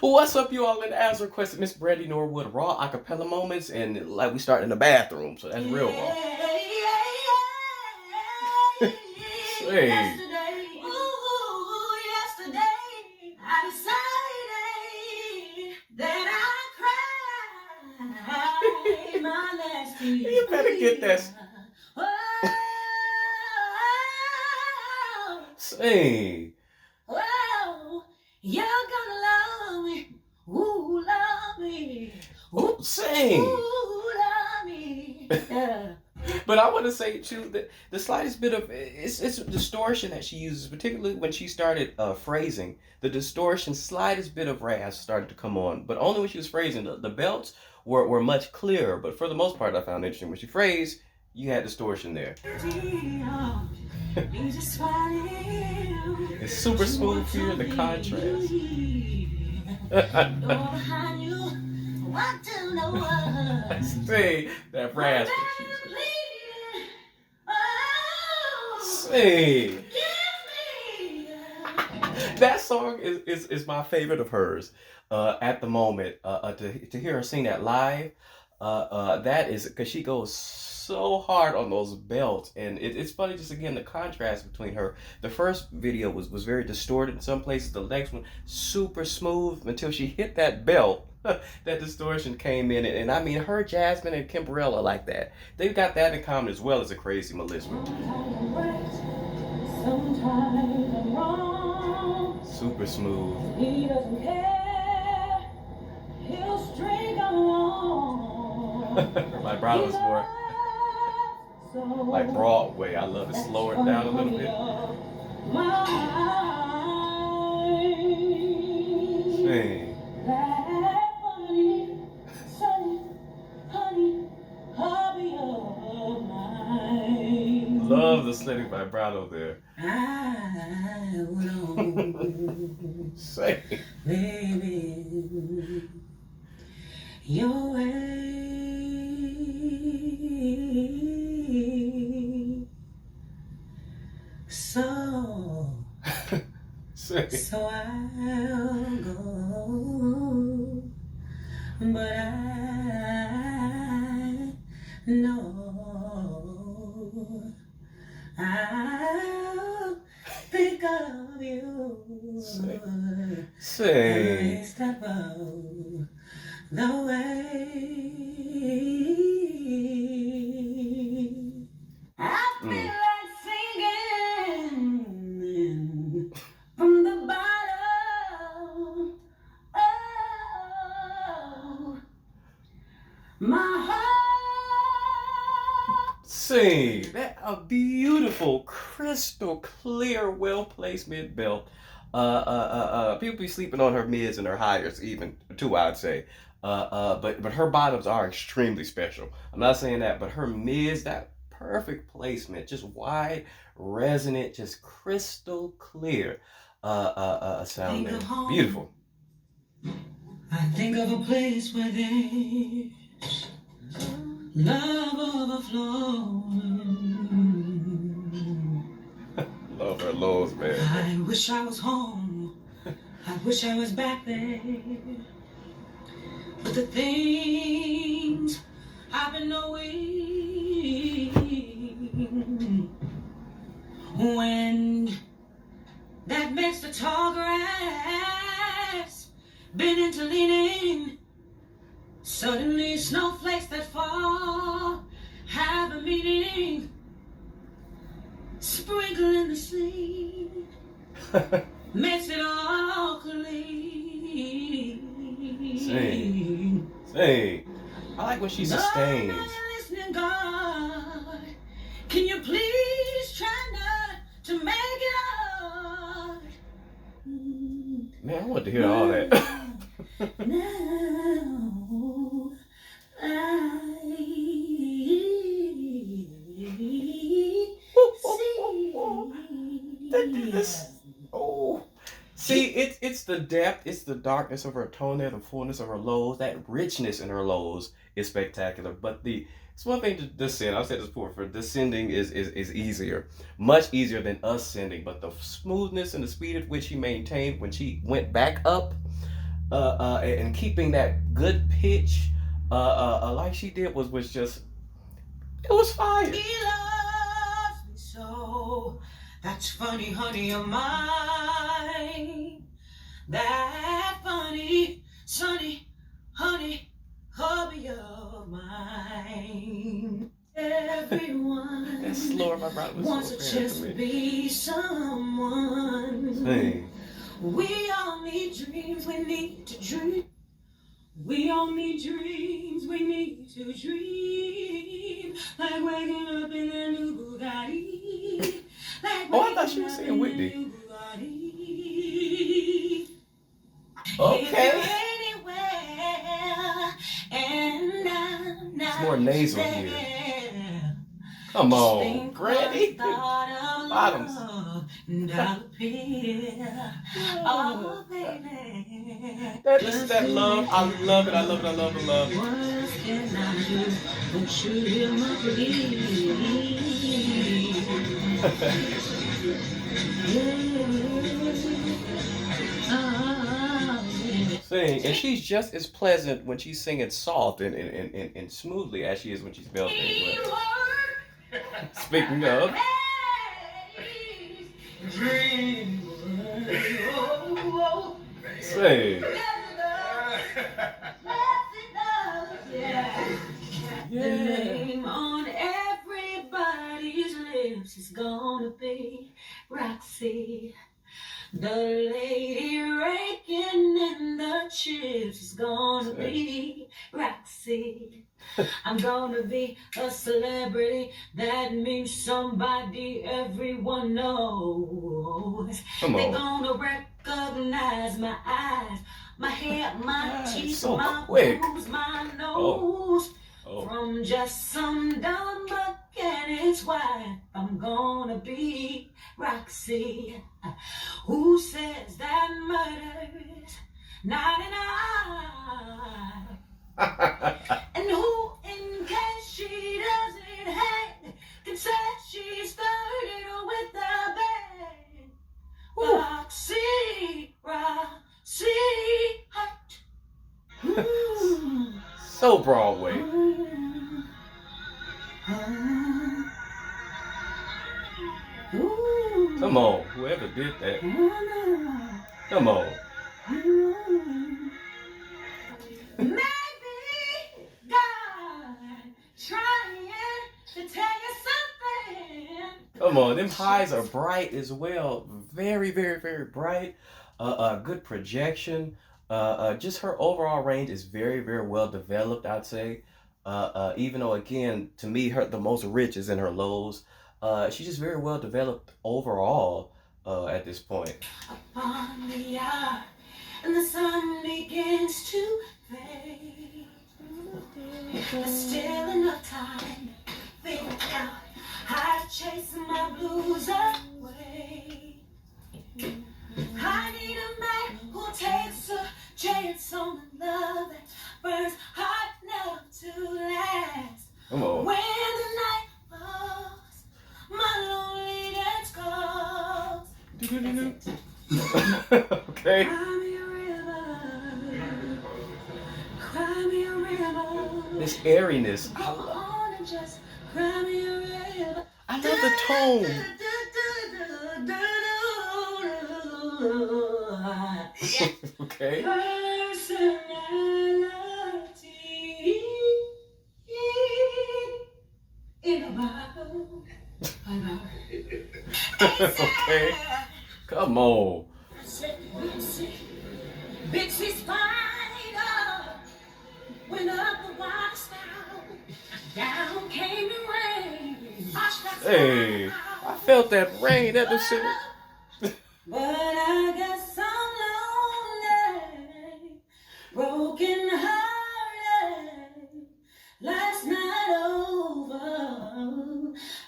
What's up, you all? And as requested, Miss Brandy Norwood, raw acapella moments, and like we start in the bathroom, so that's real raw. Say, Yesterday, ooh, yesterday, I decided that I cried my last tear. you better get this. Oh, Say, oh, you're gonna love me, ooh, love me, oh, sing. ooh, love me. Yeah. But I want to say too that the slightest bit of it's a distortion that she uses, particularly when she started phrasing. The distortion, slightest bit of rasp started to come on, but only when she was phrasing. The belts were much clearer, but for the most part, I found interesting when she phrased, you had distortion there. It's super smooth here in the contrast. See that rasp. See. That song is my favorite of hers at the moment. To hear her sing that live, that is because she goes so hard on those belts, and it's funny just again the contrast between her. The first video was very distorted in some places. The next one super smooth until she hit that belt. That distortion came in, and I mean her, Jasmine, and Kimberella like that. They've got that in common as well as a crazy Melissa. Sometimes I'm wrong. Super smooth. He doesn't care. He'll string along. My brother's more like Broadway. I love it. Slow it down a little bit. Sing. Love the sliding vibrato there. I will Say. baby, your way. So I'll go, but I know I'll think of you. Say. Step out the way. I feel like singing from the bottom of my heart. Sing. That a beautiful, crystal clear, well placed mid belt. People be sleeping on her mids and her highers, even too, I'd say. But her bottoms are extremely special. I'm not saying that, but her mids, that perfect placement, just wide, resonant, just crystal clear. Sound there. Beautiful. I think of a place where there's love overflowing. Love her lows, man. I wish I was home. I wish I was back there. But the things I've been knowing, when that makes the tall grass bend into leaning, suddenly snowflakes that fall have a meaning. Sprinkling the sleet makes it all clean. Sing. I like when she sustains. Lord, listening, God, can you please try not to make it hard? Man, I want to hear all that. Now Oh, see, it's the depth, it's the darkness of her tone there, the fullness of her lows, that richness in her lows is spectacular. But it's one thing to descend. I've said this before. For descending is easier, much easier than ascending. But the smoothness and the speed at which she maintained when she went back up, and keeping that good pitch, like she did was just it was fire. He loves me so. That's funny, honey of mine. That funny, sunny, honey, hubby of mine. Everyone That slower my brother was wants so a apparent chance to to me. be someone. Sing. We all need dreams, we need to dream. We all need dreams, we need to dream. Like waking up in a new Bugatti. Like Oh, I thought she waking was up singing in a Whitney. new Bugatti. If Okay. you're anywhere and I'm It's not more nasal there, here. Come just on, think Brandy. one thought of Bottoms. love and I'll appear. Oh, baby. That is that love. I love it. I love it. I love it. I love it. What can I do? Don't you hear my plea? Sing, and she's just as pleasant when she's singing soft and smoothly as she is when she's belting as well. Speaking of, sing. The name on everybody's lips is gonna be Roxy. The lady raking in the chips is gonna be Roxy. I'm gonna be a celebrity. That means somebody everyone knows. They're gonna recognize my eyes, my hair, my teeth, so my quick. boobs, my nose. Oh. From just some dumb mechanic's wife, I'm gonna be Roxy. Who says that murder's not an eye? And who, in case she doesn't hate, can say she started with the bang? Roxy, Roxy, hot. So Broadway. Come on, whoever did that. Come on. Maybe God trying to tell you something. Come on, them highs are bright as well. Very, very, very bright. Good projection. Just her overall range is very, very well developed, I'd say. Even though, again, to me, the most rich is in her lows. She's just very well developed overall at this point. Upon the hour, and the sun begins to fade. There's still enough time to figure out how to chase my blues away. I need a man who takes a chance on the love that burns hot enough to last. Come on. When the night falls, my loneliness calls. Okay. Cry me a river, cry me a river. This airiness. Go on and just cry me a river. I love the tone. Okay. Personality in a bottle. Okay. Come on. Bixie Spider went up the water spout. Down came the rain. Hey, I felt that rain. That was shit. But I guess I'm lonely, broken hearted. Life's not over.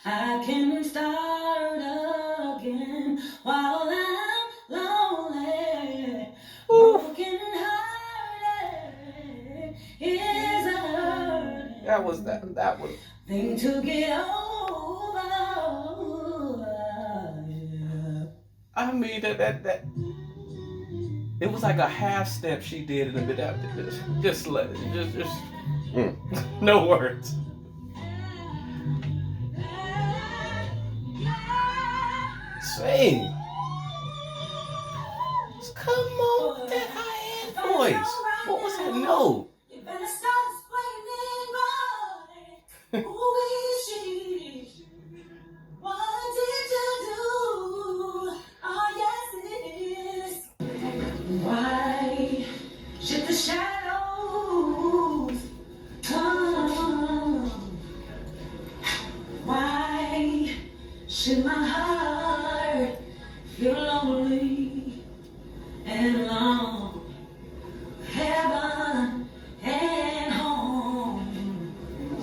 I can start again while I'm lonely. Broken hearted is a hurt. That was Thing to get over. I mean that It was like a half step she did in the bit after this. Just mm. No words. Sing. Come on with that high end voice. What was that note? You better start explaining, boy. Ooh, what did you do? Oh, yes, it is. Why should the shadows come? Why should my heart feel lonely and alone? Heaven and home.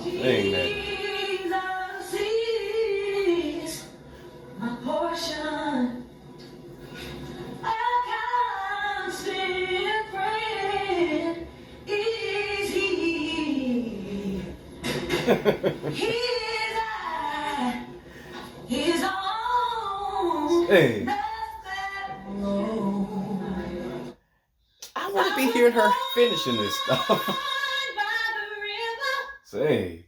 Sing that. Jesus is my portion. A constant friend is he. His eye, his own. Hey, I want to be hearing her finishing this stuff. Say,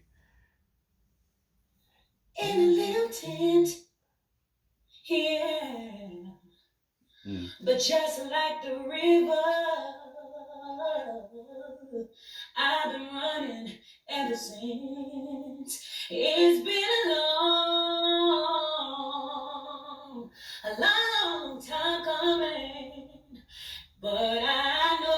In a little tent, yeah. But just like the river, I've been running ever since. It's been a long time coming. But I know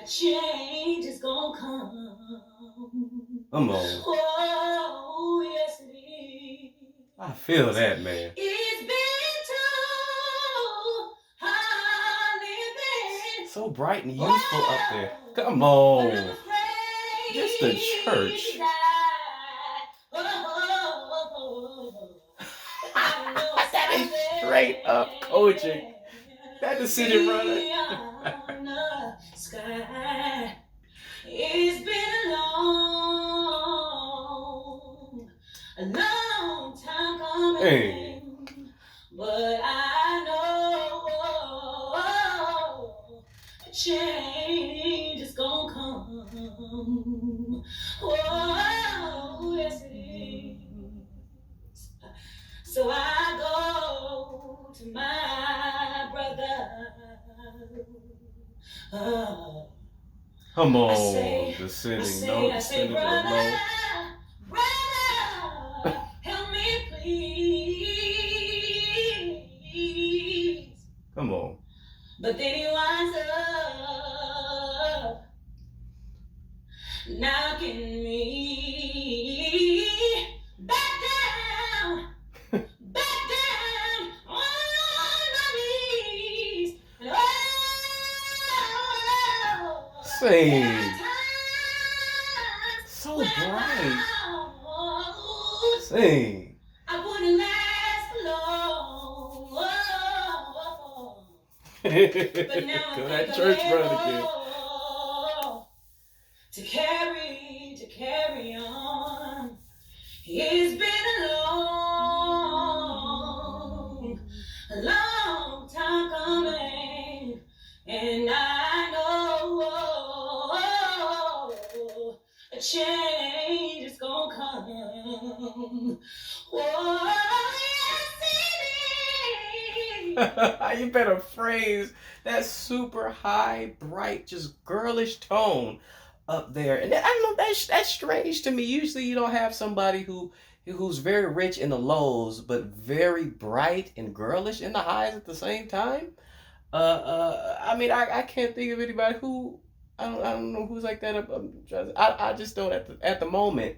a change is gonna come. come on. Oh, yes it is. I feel that, man. It's been too hard living. So bright and youthful up there. Come on. Just the church. That is straight up coaching. That the city runner. It's been a long time coming. Hey. But I know a change is gonna come. Oh, yes it is. So I go to my brother. Come I on. say, Descending note, descending brother, note. brother, help me please. Come on. But then he winds up knocking me back down on my knees. And Sing. So bright. Sing. I wouldn't last long. But now Go I that think church I'm brother again. able to carry on. It's been a long time coming, and I know a change is gonna come. Oh, yes, You better phrase that super high, bright, just girlish tone up there. And I don't know, that's strange to me. Usually you don't have somebody who's very rich in the lows, but very bright and girlish in the highs at the same time. I mean, I can't think of anybody who I don't know who's like that. I just don't at the moment.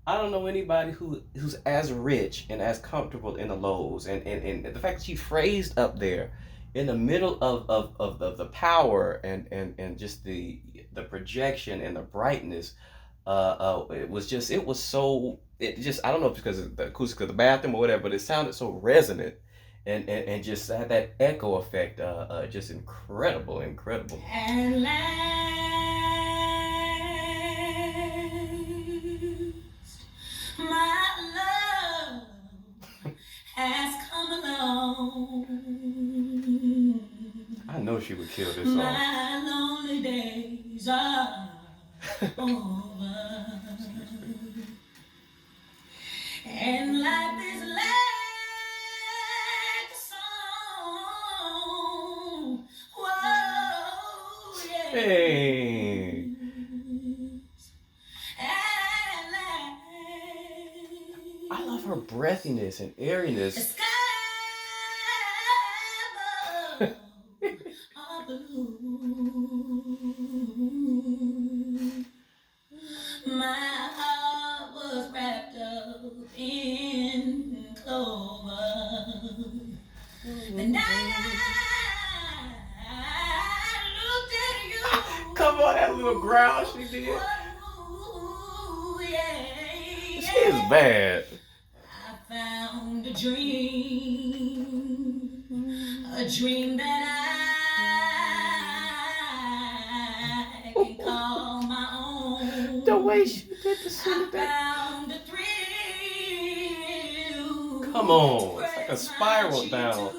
I don't know anybody who's as rich and as comfortable in the lows, and the fact that she phrased up there in the middle of the power and just the projection and the brightness. It was so it just I don't know if it's because of the acoustic of the bathroom or whatever, but it sounded so resonant and just had that echo effect. Just incredible. and last, my love has come along. know she would kill this song. My lonely days are over, and life is like a song. Whoa, yeah. Hey. I love her breathiness and The airiness. sky above are blue. My heart was wrapped up in clover. The night I looked at you. Come on, that little growl she did. Whoa, yeah, She is bad. I found a dream that I can call my own. The way she did the I song. found a thrill. Come on, it's like a spiral down.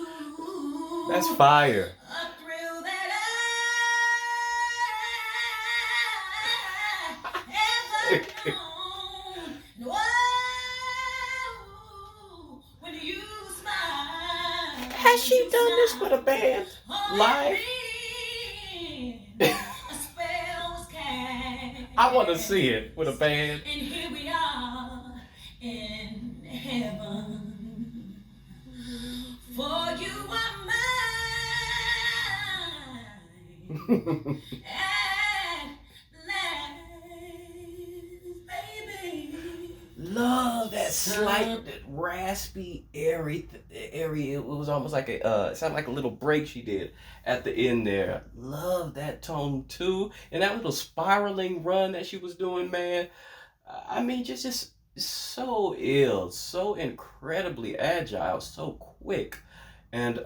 That's fire. A thrill that I ever known. Whoa, when you smile, Has she you done this with a smile. band On live? a spell was cast. I want to see it with a band. And here we are in heaven. For you are mine. At last, baby. Love that slight, that raspy, airy. It was almost like it sounded like a little break she did at the end there. Love that tone too, and that little spiraling run that she was doing, man. I mean, just so ill, so incredibly agile, so quick, and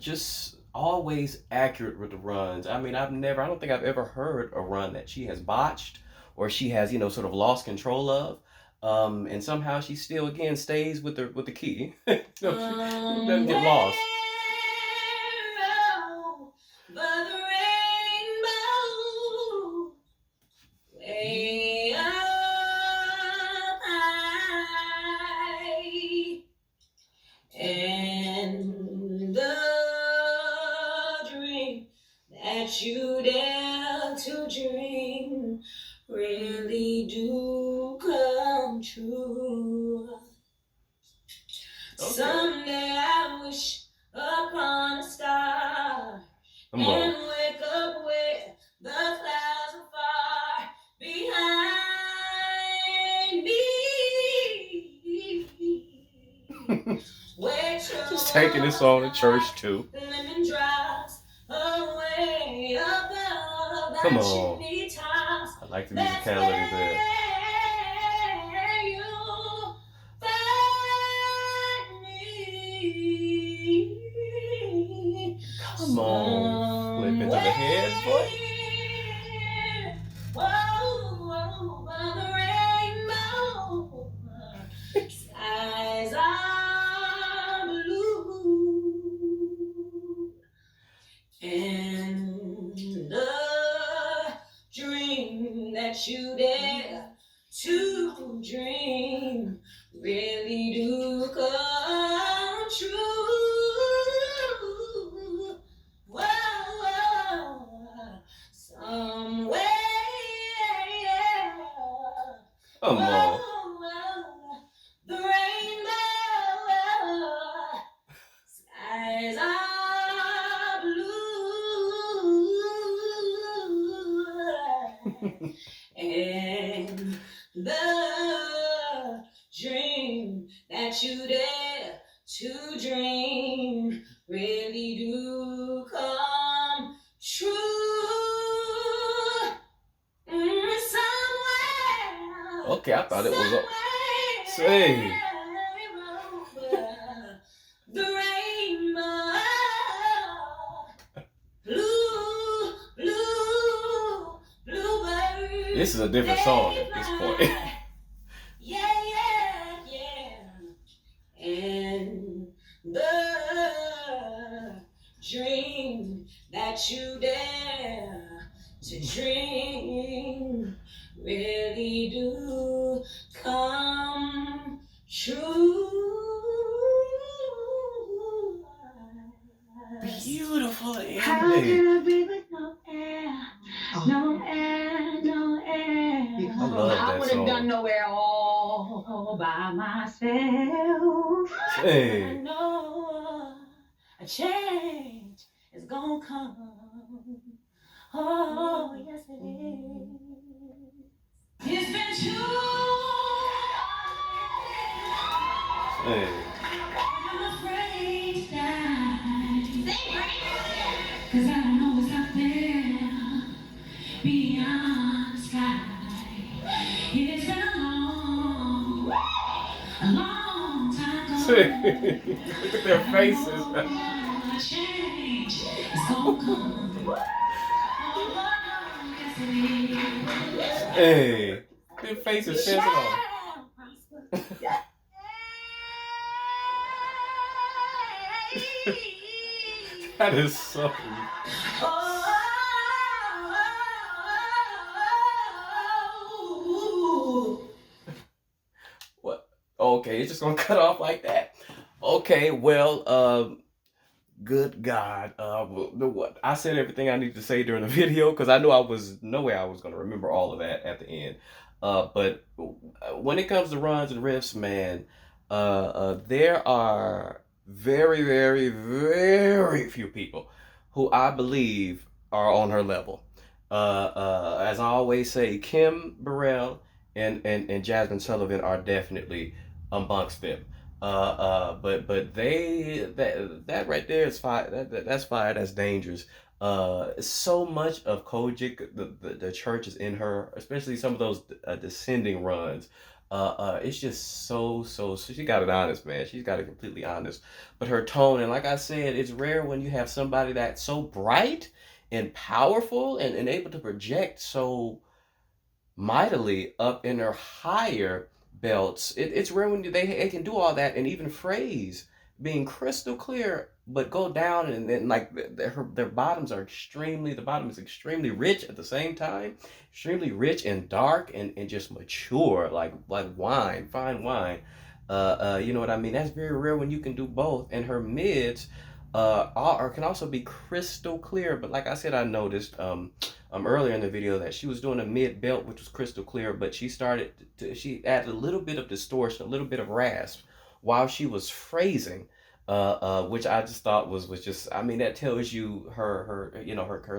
just always accurate with the runs. I mean, I don't think I've ever heard a run that she has botched or she has, sort of lost control of. And somehow she still again stays with the key. She doesn't get lost. By the rainbow, way up high, and the dream that you dare to dream really do come true. Okay. Someday I wish upon a star Come and on. wake up where the clouds are far behind me. Where Just taking this song to church too. lemon drops away above Come the on. chimney tops. I like the That's musicality there. where you'll find me. Come on. Flip into the head, boy. Whoa, by the rainbow, skies are blue, and the dream that you dare to dream really do come true. Whoa, somewhere. Come on. The rainbow, skies are blue, and the dream that you dare to dream really do come true. Somewhere. Okay, I thought it was say. The rainbow, blue, blue, bluebird. This is a different song at this point. Yeah, yeah, yeah. And the dream that you dare to dream really do come true. Beautiful How ending. can I breathe with no air? No air, no air. I love I that would have done song. nowhere all by myself. But I Hey, know a change is gonna come. Oh, yes it is. It's been too hey. I'm afraid to die. Cause I don't know what's out there beyond the sky. It's been a long time coming. Look at their faces. A change is gonna come. Oh, yes it is. Hey, their faces says it all. Shall prosper. That is so. What? Okay, it's just gonna cut off like that. Okay, well, good God, what I said everything I needed to say during the video because I knew I was no way I was gonna remember all of that at the end. But when it comes to runs and riffs, man, there are very, very, very few people who I believe are on her level. As I always say, Kim Burrell and Jasmine Sullivan are definitely amongst them. But that right there is fire. That's fire. That's dangerous. So much of Kojic, the church is in her, especially some of those descending runs. It's just so she got it honest, man. She's got it completely honest. But her tone, and like I said, it's rare when you have somebody that's so bright and powerful and able to project so mightily up in their higher belts. It's rare when they can do all that and even phrase being crystal clear, but go down and then like their bottoms are extremely. The bottom is extremely rich at the same time, extremely rich and dark and just mature like wine, fine wine. You know what I mean? That's very rare when you can do both. And her mids can also be crystal clear. But like I said, I noticed earlier in the video that she was doing a mid belt, which was crystal clear, but she added a little bit of distortion, a little bit of rasp while she was phrasing, which I just thought was just, I mean, that tells you her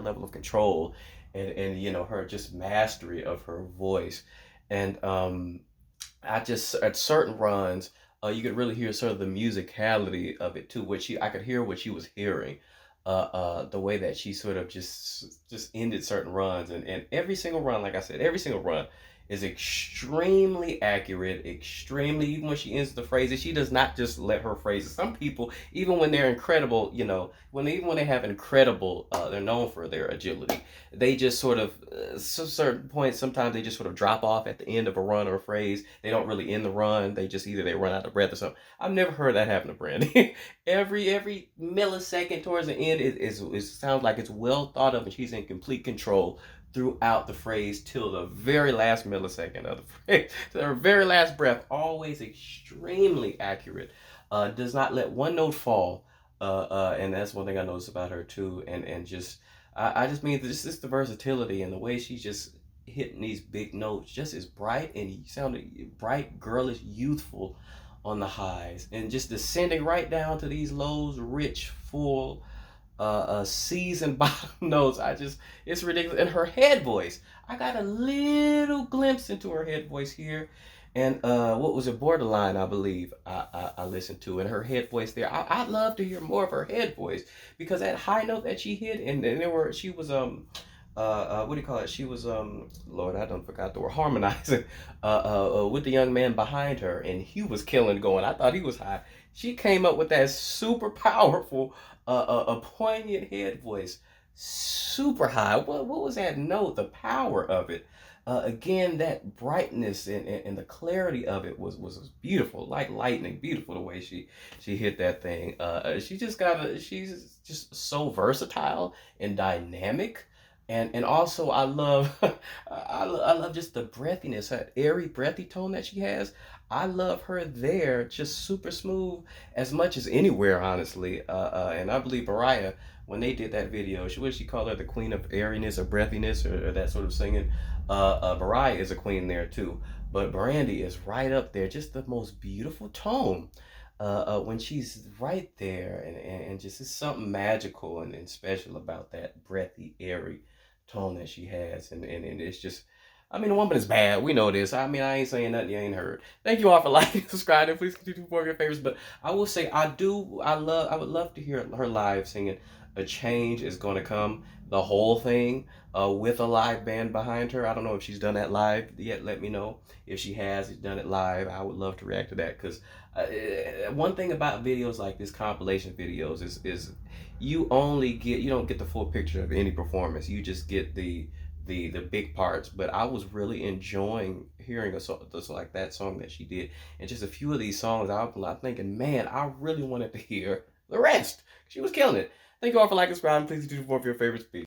level of control and her just mastery of her voice. And I just at certain runs, you could really hear sort of the musicality of it too. I could hear what she was hearing, the way that she sort of just ended certain runs, and every single run, like I said, every single run is extremely accurate, extremely. Even when she ends the phrases, she does not just let her phrases. Some people, even when they're incredible, even when they have incredible, they're known for their agility. They just sort of, certain points, sometimes they just sort of drop off at the end of a run or a phrase. They don't really end the run. They just either they run out of breath or something. I've never heard that happen to Brandy. every millisecond towards the end it sounds like it's well thought of and she's in complete control throughout the phrase till the very last millisecond of the phrase. To her very last breath, always extremely accurate. Does not let one note fall. And that's one thing I noticed about her too. And just I just mean just the versatility and the way she's just hitting these big notes just as bright and sounding bright, girlish, youthful on the highs and just descending right down to these lows, rich, full, seasoned bottom notes. It's ridiculous. And her head voice, I got a little glimpse into her head voice here. And what was it, Borderline, I believe I listened to, and her head voice there. I'd love to hear more of her head voice because that high note that she hit, and she was what do you call it? She was Lord, I don't forgot the word, harmonizing with the young man behind her, and he was killing going. I thought he was high. She came up with that super powerful, a poignant head voice super high. What was that note? The power of it. Again, that brightness and the clarity of it was beautiful, like lightning. Beautiful the way she hit that thing. She's just so versatile and dynamic. And also I love I love just the breathiness, her airy breathy tone that she has. I love her there, just super smooth as much as anywhere, honestly. And I believe Mariah, when they did that video, she called her the queen of airiness or breathiness or that sort of singing. Mariah is a queen there too, but Brandy is right up there, just the most beautiful tone. When she's right there, and just it's something magical and special about that breathy, airy tone that she has, and it's just. I mean, the woman is bad. We know this. I mean, I ain't saying nothing you ain't heard. Thank you all for liking, subscribing. Please continue to more of your favorites. But I will say, I would love to hear her live singing. A change is going to come. The whole thing, with a live band behind her. I don't know if she's done that live yet. Let me know if she has done it live. I would love to react to that because one thing about videos like this, compilation videos, is you don't get the full picture of any performance. You just get the big parts. But I was really enjoying hearing a song like that song that she did, and just a few of these songs. I was thinking, man, I really wanted to hear the rest. She was killing it. Thank you all for liking, subscribing. Please do more of your favorites. Peace.